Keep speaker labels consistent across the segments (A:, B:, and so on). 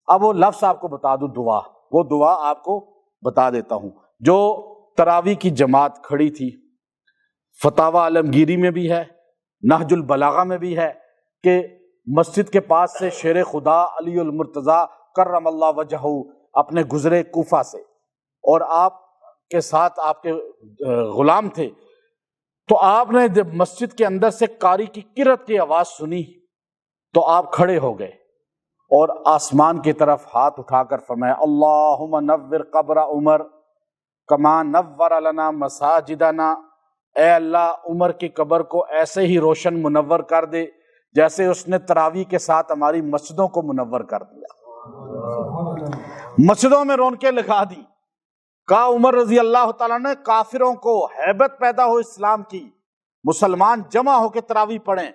A: اب وہ لفظ آپ کو بتا دوں، دعا، وہ دعا آپ کو بتا دیتا ہوں جو تراویح کی جماعت کھڑی تھی، فتاوی عالمگیری میں بھی ہے، نہج البلاغہ میں بھی ہے کہ مسجد کے پاس سے شیر خدا علی المرتضیٰ کرم اللہ وجہہ اپنے گزرے کوفہ سے، اور آپ کے ساتھ آپ کے غلام تھے، تو آپ نے جب مسجد کے اندر سے قاری کی قرأت کی آواز سنی تو آپ کھڑے ہو گئے اور آسمان کی طرف ہاتھ اٹھا کر فرمایا اللہم نور قبر عمر کما نور لنا مساجدنا، اے اللہ عمر کی قبر کو ایسے ہی روشن منور کر دے جیسے اس نے تراویح کے ساتھ ہماری مسجدوں کو منور کر دیا، مسجدوں میں رونقیں لگا دی۔ کہا عمر رضی اللہ تعالیٰ نے کافروں کو ہیبت پیدا ہو اسلام کی، مسلمان جمع ہو کے تراویح پڑھیں،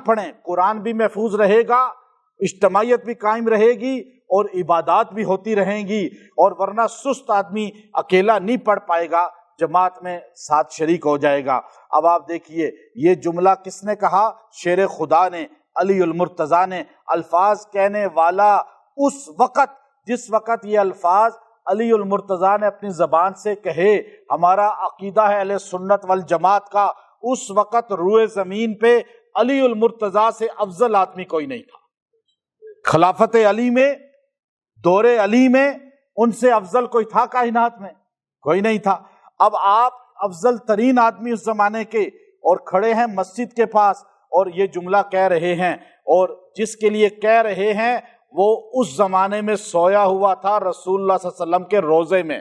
A: پڑھیں، قرآن بھی محفوظ رہے گا، اجتماعیت بھی قائم رہے گی اور عبادات بھی ہوتی رہیں گی، اور ورنہ سست آدمی اکیلا نہیں پڑھ پائے گا، جماعت میں ساتھ شریک ہو جائے گا۔ اب آپ دیکھیے یہ جملہ کس نے کہا؟ شیر خدا نے، علی المرتضیٰ نے۔ الفاظ کہنے والا اس وقت جس وقت یہ الفاظ علی المرتضیٰ نے اپنی زبان سے کہے، ہمارا عقیدہ ہے اہل سنت والجماعت کا، اس وقت روئے زمین پہ علی المرتضیٰ سے افضل آدمی کوئی نہیں تھا۔ خلافت علی میں، دور علی میں ان سے افضل کوئی تھا کائنات میں؟ کوئی نہیں تھا۔ اب آپ افضل ترین آدمی اس زمانے کے، اور کھڑے ہیں مسجد کے پاس اور یہ جملہ کہہ رہے ہیں، اور جس کے لیے کہہ رہے ہیں وہ اس زمانے میں سویا ہوا تھا رسول اللہ صلی اللہ علیہ وسلم کے روضے میں۔